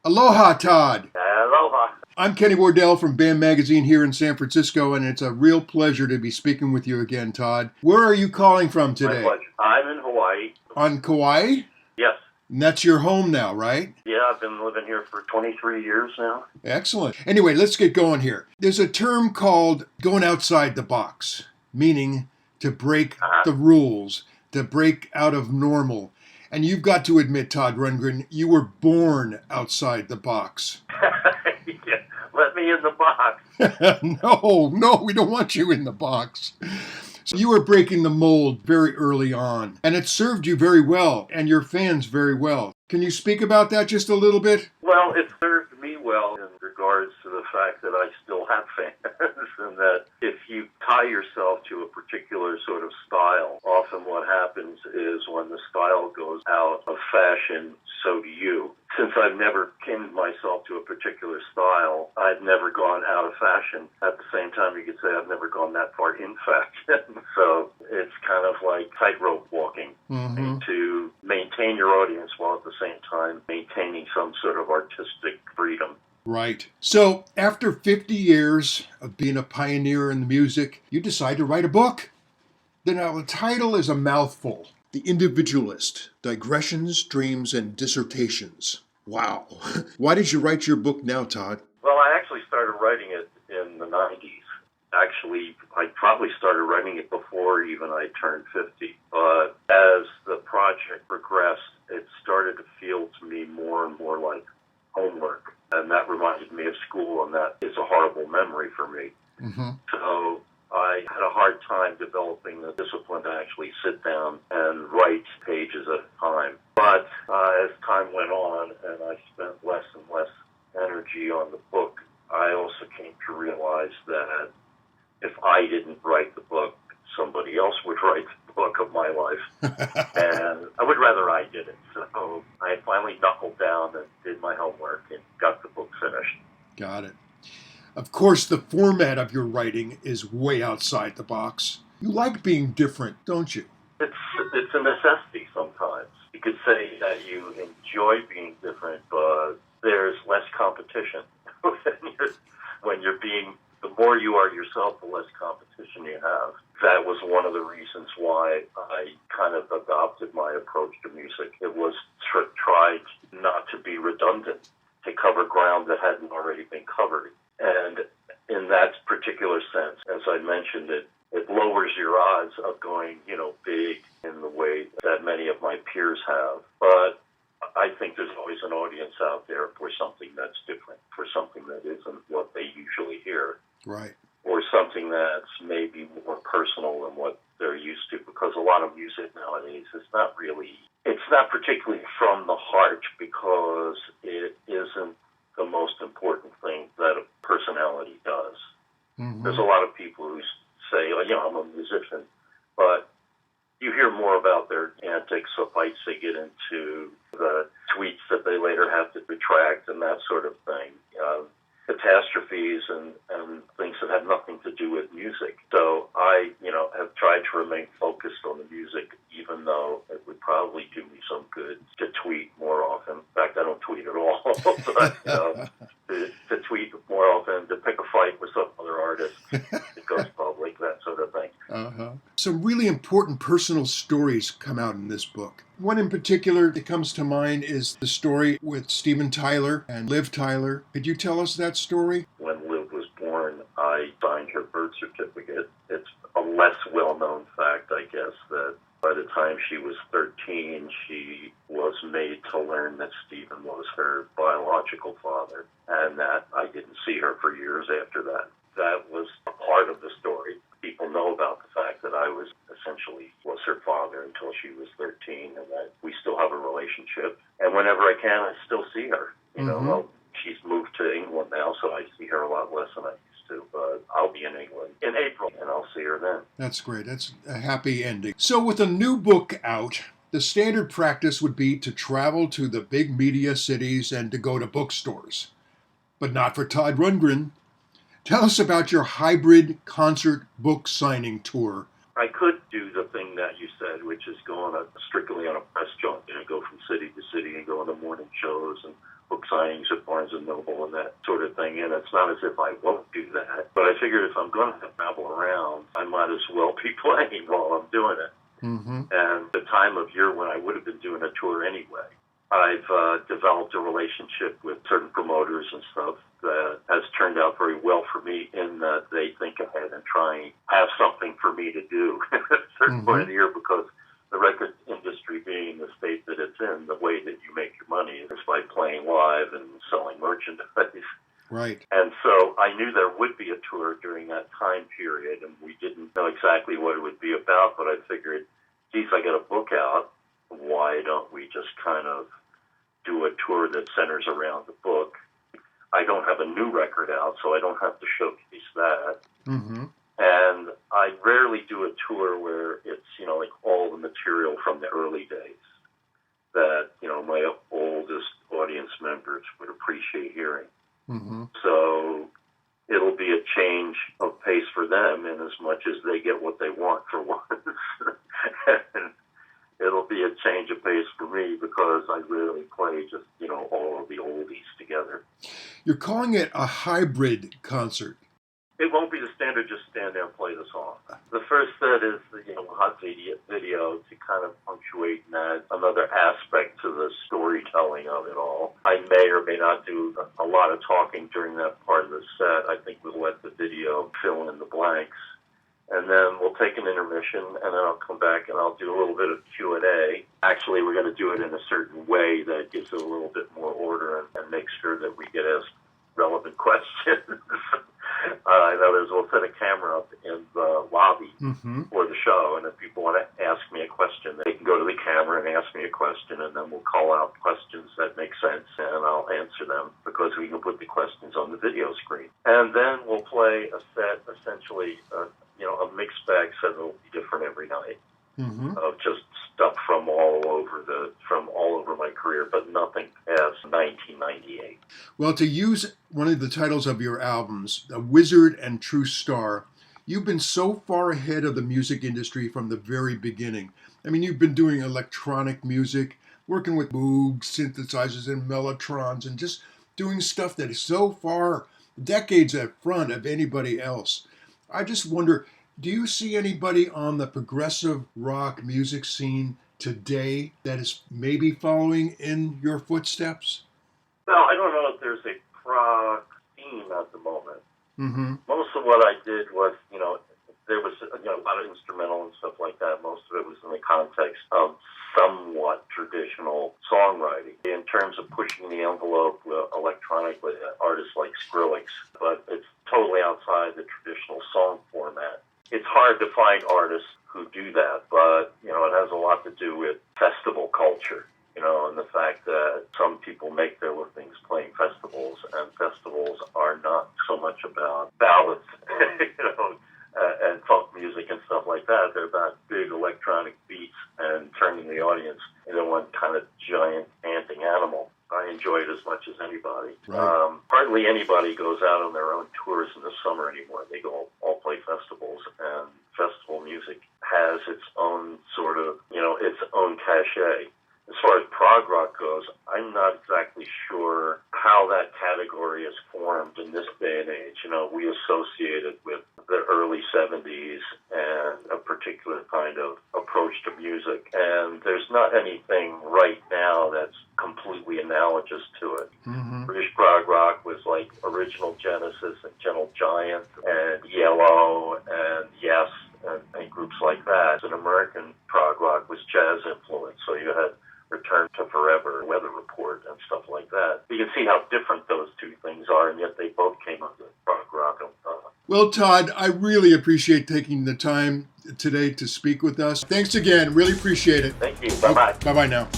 Aloha, Todd. Aloha. I'm Kenny Wardell from Bam Magazine here in San Francisco, and it's a real pleasure to be speaking with you again, Todd. Where are you calling from today? My pleasure. I'm in Hawaii. On Kauai? Yes. And that's your home now, right? Yeah, I've been living here for 23 years now. Excellent. Anyway, let's get going here. There's a term called going outside the box, meaning to break the rules, to break out of normal. And you've got to admit, Todd Rundgren, you were born outside the box. Yeah, let me in the box. No, we don't want you in the box. So you were breaking the mold very early on, and it served you very well, and your fans very well. Can you speak about that just a little bit? Well, it served me well in regards to the fact that I still have fans, and that if you tie yourself to a particular sort of style, often what happens is when the style goes out of fashion, so do you. Since I've never pinned myself to a particular style, I've never gone out of fashion. At the same time, you could say I've never gone that far in fashion. So it's kind of like tightrope walking to maintain your audience while at the same time maintaining some sort of artistic freedom. Right. So after 50 years of being a pioneer in the music, you decide to write a book. Now, the title is a mouthful. The Individualist, Digressions, Dreams, and Dissertations. Wow. Why did you write your book now, Todd? Well, I actually started writing it in the 90s. Actually, I probably started writing it before even I turned 50. But as the project progressed, it started to feel to me more and more like homework. And that reminded me of school, and that is a horrible memory for me. So I had a hard time developing the discipline to actually sit down and write pages at a time. But as time went on and I spent less and less energy on the book, I also came to realize that if I didn't write the book, somebody else would write the book of my life. And I would rather I did it. So I finally knuckled down and did my homework and got the book finished. Got it. Of course, the format of your writing is way outside the box. You like being different, don't you? It's a necessity sometimes. You could say that you enjoy being different, but there's less competition. When you're being, the more you are yourself, the less competition you have. That was one of the reasons why I kind of adopted my approach to music. It was tried not to be redundant, to cover ground that hadn't already been covered. And in that particular sense, as I mentioned, it lowers your odds of going, big in the way that many of my peers have. But I think there's always an audience out there for something that's different, for something that isn't what they usually hear. Right. Or something that's maybe more personal than what they're used to. Because a lot of music nowadays it's not particularly from the heart, because it isn't the most important thing that a personality does. There's a lot of people who say, I'm a musician, but you hear more about their antics, the fights they get into, the tweets that they later have to retract, and that sort of thing. Catastrophes and things that have nothing to do with music. So I, have tried to remain focused on the music, even though it would probably do me some good to tweet more often. In fact, I don't tweet at all. But, to tweet more often, to pick a fight with some other artist that goes public, that sort of thing. Some really important personal stories come out in this book. One in particular that comes to mind is the story with Steven Tyler and Liv Tyler. Could you tell us that story? When Liv was born, I signed her birth certificate. It's a less well-known fact, I guess, that by the time she was 13, she was made to learn that Steven was her biological father, and that I didn't see her for years after that. That was a part of the story. People know about the fact that I was her father until she was 13, and that we still have a relationship. And whenever I can, I still see her. Well, she's moved to England now, so I see her a lot less than I used to. But I'll be in England in April, and I'll see her then. That's great. That's a happy ending. So with a new book out, the standard practice would be to travel to the big media cities and to go to bookstores. But not for Todd Rundgren. Tell us about your hybrid concert book signing tour. I could do the thing that you said, which is going strictly on a press junk, go from city to city and go on the morning shows and book signings at Barnes & Noble and that sort of thing. And it's not as if I won't do that, but I figured if I'm going to travel around, I might as well be playing while I'm doing it. Mm-hmm. And the time of year when I would have been doing a tour anyway, I've developed a relationship with certain promoters and stuff that has turned out very well for me in that they think ahead and try and have something for me to do at a certain point of the year, because the record industry being the state that it's in, the way that you make your money is by playing live and selling merchandise. Right. And so I knew there would be a tour during that time period, and we didn't know exactly what it would be about, but I figured, geez, I got a book out. Why don't we just kind of do a tour that centers around the book? I don't have a new record out, so I don't have to showcase that. Mm-hmm. And I rarely do a tour where it's, like all the material from the early days that, my oldest audience members would appreciate hearing. Mm-hmm. So it'll be a change of pace for them in as much as they get what they want for once. And it'll be a change of pace for me because I really play just, all of the oldies together. You're calling it a hybrid concert. It won't be the standard just stand there and play the song. The first set is the hot video to kind of punctuate and add another aspect to the storytelling of it all. I may or may not do a lot of talking during that part of the set. I think we'll let the video fill in the blanks. And then we'll take an intermission, and then I'll come back and I'll do a little bit of Q&A. Actually, we're going to do it in a certain way that gives it a little bit more order and make sure that we get asked relevant questions. In other words, we'll set a camera up in the lobby for the show, and if people want to ask me a question, they can go to the camera and ask me a question, and then we'll call out questions that make sense, and I'll answer them because we can put the questions on the video screen. And then we'll play a set, essentially, a mixed bag set that'll be different every night of just stuff from all over my career, but nothing past 1998. Well, to use one of the titles of your albums, A Wizard and True Star, you've been so far ahead of the music industry from the very beginning. I mean, you've been doing electronic music, working with Moog synthesizers and Mellotrons, and just doing stuff that is so far decades in front of anybody else. I just wonder, do you see anybody on the progressive rock music scene today that is maybe following in your footsteps? Well, I don't know if there's a prog scene at the moment. Mm-hmm. Most of what I did was, there was a lot of instrumental and stuff like that. Most of it was in the context of somewhat traditional songwriting. In terms of pushing the envelope electronically, artists like Skrillex, but it's totally outside the traditional song format. It's hard to find artists who do that, but, it has a lot to do with festival culture, and the fact that some people make their livings playing festivals, and festivals are not so much about ballads, and folk music and stuff like that. They're about big electronic beats and turning the audience into one kind of giant panting animal. I enjoy it as much as anybody. Right. Hardly anybody goes out on their own tours in the summer anymore. They go all play festivals, and festival music has its own sort of, its own cachet. As far as prog rock goes, I'm not exactly sure how that category is formed in this day and age. We associate it with the early 70s and a particular kind of approach to music. And there's not anything right now that's completely analogous to it. Mm-hmm. British prog rock was like Original Genesis and Gentle Giant and Yellow and Yes and groups like that. And American prog rock was jazz influenced. So you had Return to Forever, Weather Report, and stuff like that. You can see how different those two things are, and yet they both came under prog rock. Well, Todd, I really appreciate taking the time today to speak with us. Thanks again. Really appreciate it. Thank you. Bye-bye. Bye-bye now.